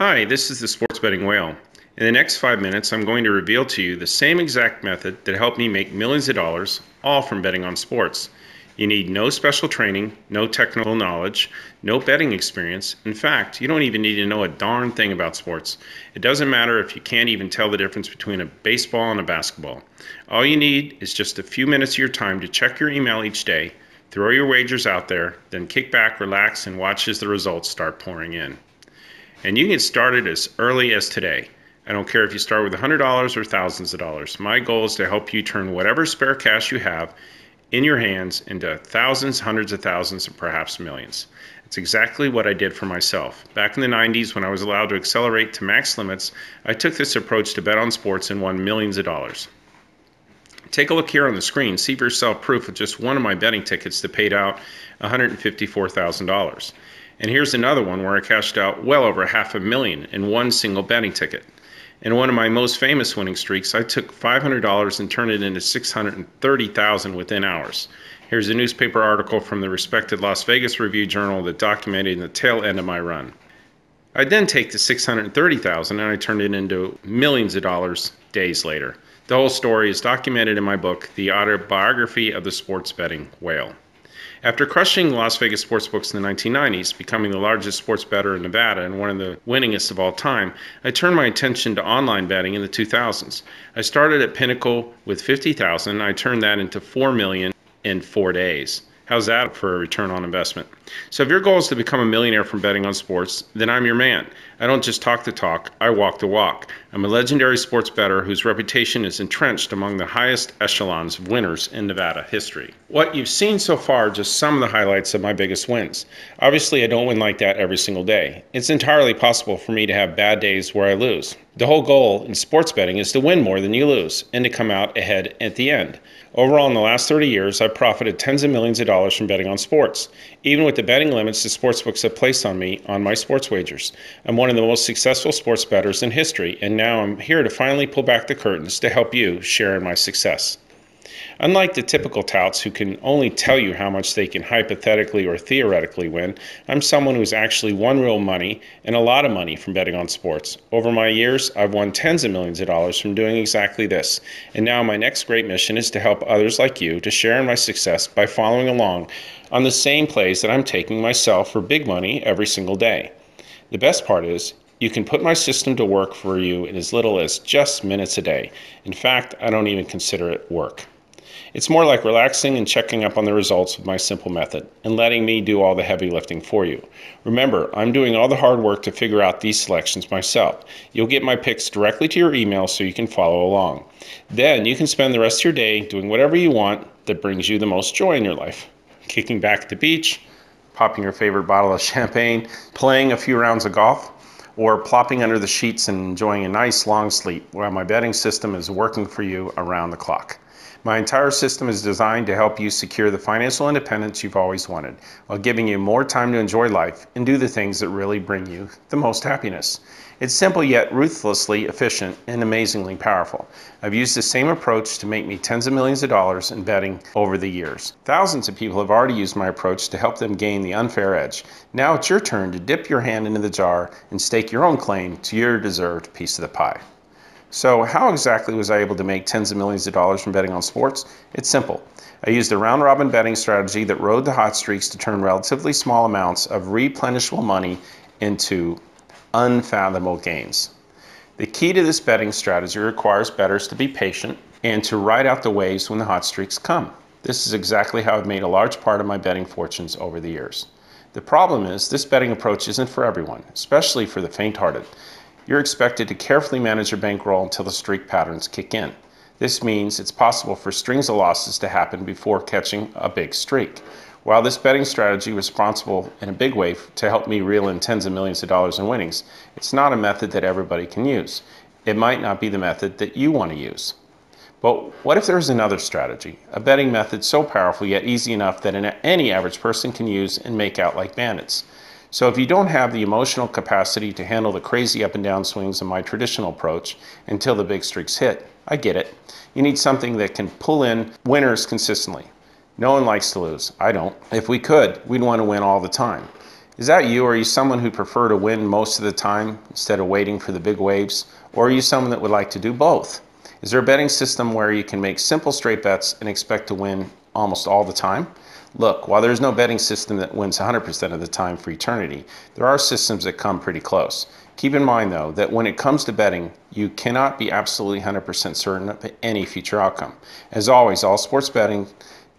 Hi, this is the Sports Betting Whale. In the next 5 minutes, I'm going to reveal to you the same exact method that helped me make millions of dollars, all from betting on sports. You need no special training, no technical knowledge, no betting experience. In fact, you don't even need to know a darn thing about sports. It doesn't matter if you can't even tell the difference between a baseball and a basketball. All you need is just a few minutes of your time to check your email each day, throw your wagers out there, then kick back, relax, and watch as the results start pouring in. And you can get started as early as today. I don't care if you start with $100 or thousands of dollars. My goal is to help you turn whatever spare cash you have in your hands into thousands, hundreds of thousands, and perhaps millions. It's exactly what I did for myself. Back in the 90s, when I was allowed to accelerate to max limits, I took this approach to bet on sports and won millions of dollars. Take a look here on the screen. See for yourself proof of just one of my betting tickets that paid out $154,000. And here's another one where I cashed out well over $500,000 in one single betting ticket. In one of my most famous winning streaks, I took $500 and turned it into $630,000 within hours. Here's a newspaper article from the respected Las Vegas Review-Journal that documented the tail end of my run. I'd then take the $630,000 and I turned it into millions of dollars days later. The whole story is documented in my book, The Autobiography of the Sports Betting Whale. After crushing Las Vegas sportsbooks in the 1990s, becoming the largest sports bettor in Nevada and one of the winningest of all time, I turned my attention to online betting in the 2000s. I started at Pinnacle with $50,000 and I turned that into $4 million in 4 days. How's that for a return on investment? So if your goal is to become a millionaire from betting on sports, then I'm your man. I don't just talk the talk, I walk the walk. I'm a legendary sports bettor whose reputation is entrenched among the highest echelons of winners in Nevada history. What you've seen so far are just some of the highlights of my biggest wins. Obviously, I don't win like that every single day. It's entirely possible for me to have bad days where I lose. The whole goal in sports betting is to win more than you lose and to come out ahead at the end. Overall, in the last 30 years, I've profited tens of millions of dollars from betting on sports, even with the betting limits the sportsbooks have placed on me on my sports wagers. I'm one of the most successful sports bettors in history, and now I'm here to finally pull back the curtains to help you share in my success. Unlike the typical touts who can only tell you how much they can hypothetically or theoretically win, I'm someone who's actually won real money and a lot of money from betting on sports. Over my years, I've won tens of millions of dollars from doing exactly this. And now my next great mission is to help others like you to share in my success by following along on the same plays that I'm taking myself for big money every single day. The best part is, you can put my system to work for you in as little as just minutes a day. In fact, I don't even consider it work. It's more like relaxing and checking up on the results of my simple method and letting me do all the heavy lifting for you. Remember, I'm doing all the hard work to figure out these selections myself. You'll get my picks directly to your email so you can follow along. Then you can spend the rest of your day doing whatever you want that brings you the most joy in your life. Kicking back at the beach, popping your favorite bottle of champagne, playing a few rounds of golf, or plopping under the sheets and enjoying a nice long sleep while my betting system is working for you around the clock. My entire system is designed to help you secure the financial independence you've always wanted, while giving you more time to enjoy life and do the things that really bring you the most happiness. It's simple yet ruthlessly efficient and amazingly powerful. I've used the same approach to make me tens of millions of dollars in betting over the years. Thousands of people have already used my approach to help them gain the unfair edge. Now it's your turn to dip your hand into the jar and stake your own claim to your deserved piece of the pie. So how exactly was I able to make tens of millions of dollars from betting on sports? It's simple. I used a round-robin betting strategy that rode the hot streaks to turn relatively small amounts of replenishable money into unfathomable gains. The key to this betting strategy requires bettors to be patient and to ride out the waves when the hot streaks come. This is exactly how I've made a large part of my betting fortunes over the years. The problem is, this betting approach isn't for everyone, especially for the faint-hearted. You're expected to carefully manage your bankroll until the streak patterns kick in. This means it's possible for strings of losses to happen before catching a big streak. While this betting strategy was responsible in a big way to help me reel in tens of millions of dollars in winnings, it's not a method that everybody can use. It might not be the method that you want to use. But what if there's another strategy, a betting method so powerful yet easy enough that any average person can use and make out like bandits? So if you don't have the emotional capacity to handle the crazy up and down swings of my traditional approach until the big streaks hit, I get it. You need something that can pull in winners consistently. No one likes to lose. I don't. If we could, we'd want to win all the time. Is that you, or are you someone who prefer to win most of the time instead of waiting for the big waves? Or are you someone that would like to do both? Is there a betting system where you can make simple straight bets and expect to win almost all the time? Look, while there's no betting system that wins 100% of the time for eternity, there are systems that come pretty close. Keep in mind, though, that when it comes to betting, you cannot be absolutely 100% certain of any future outcome. As always, all sports betting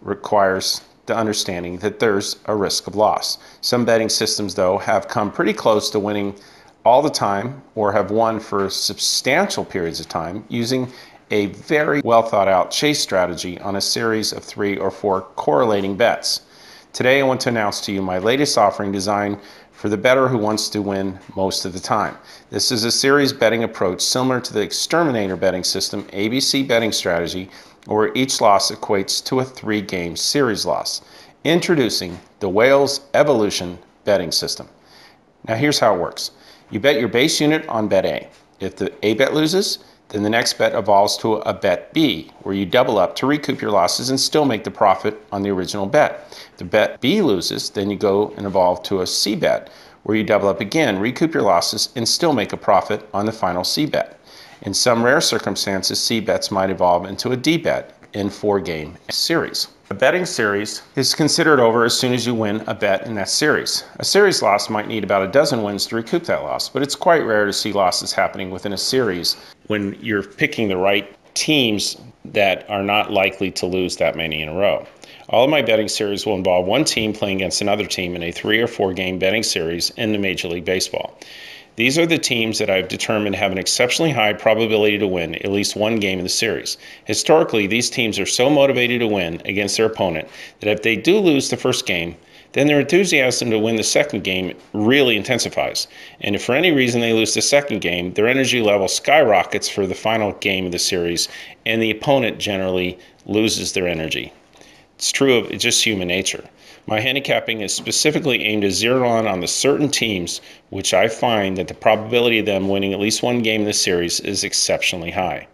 requires the understanding that there's a risk of loss. Some betting systems, though, have come pretty close to winning all the time or have won for substantial periods of time using a very well thought out chase strategy on a series of 3 or 4 correlating bets. Today I want to announce to you my latest offering designed for the bettor who wants to win most of the time. This is a series betting approach similar to the exterminator betting system ABC betting strategy, where each loss equates to a 3-game series loss. Introducing the Whales Evolution betting system. Now here's how it works. You bet your base unit on bet A. If the A bet loses, then the next bet evolves to a bet B, where you double up to recoup your losses and still make the profit on the original bet. If the bet B loses, then you go and evolve to a C bet, where you double up again, recoup your losses, and still make a profit on the final C bet. In some rare circumstances, C bets might evolve into a D bet in 4-game series. A betting series is considered over as soon as you win a bet in that series. A series loss might need about a dozen wins to recoup that loss, but it's quite rare to see losses happening within a series when you're picking the right teams that are not likely to lose that many in a row. All of my betting series will involve one team playing against another team in a 3 or 4 game betting series in the Major League Baseball. These are the teams that I've determined have an exceptionally high probability to win at least one game in the series. Historically, these teams are so motivated to win against their opponent that if they do lose the first game, then their enthusiasm to win the second game really intensifies. And if for any reason they lose the second game, their energy level skyrockets for the final game of the series, and the opponent generally loses their energy. It's true of just human nature. My handicapping is specifically aimed to zero on the certain teams which I find that the probability of them winning at least one game in the series is exceptionally high.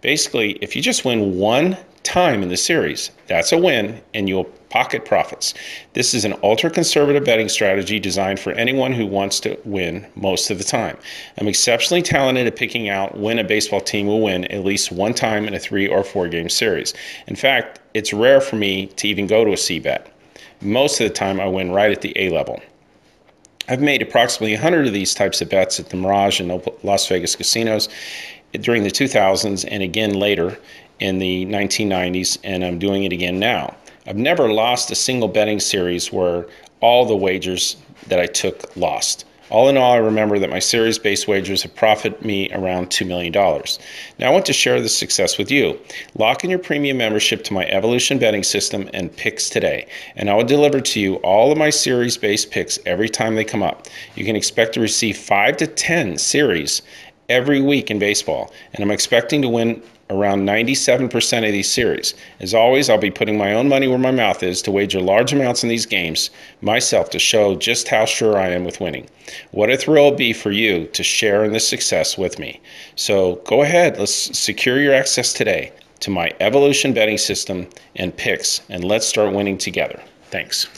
Basically, if you just win one time in the series, that's a win and you'll pocket profits. This is an ultra-conservative betting strategy designed for anyone who wants to win most of the time. I'm exceptionally talented at picking out when a baseball team will win at least one time in a 3 or 4 game series. In fact, it's rare for me to even go to a C bet. Most of the time I win right at the A level. I've made approximately 100 of these types of bets at the Mirage and Las Vegas casinos during the 2000s and again later in the 1990s, and I'm doing it again now. I've never lost a single betting series where all the wagers that I took lost. All in all, I remember that my series-based wagers have profited me around $2 million. Now I want to share this success with you. Lock in your premium membership to my Evolution betting system and picks today, and I will deliver to you all of my series-based picks every time they come up. You can expect to receive 5 to 10 series every week in baseball, and I'm expecting to win around 97% of these series. As always, I'll be putting my own money where my mouth is to wager large amounts in these games myself to show just how sure I am with winning. What a thrill it'll be for you to share in this success with me. So go ahead, let's secure your access today to my Evolution betting system and picks, and let's start winning together. Thanks.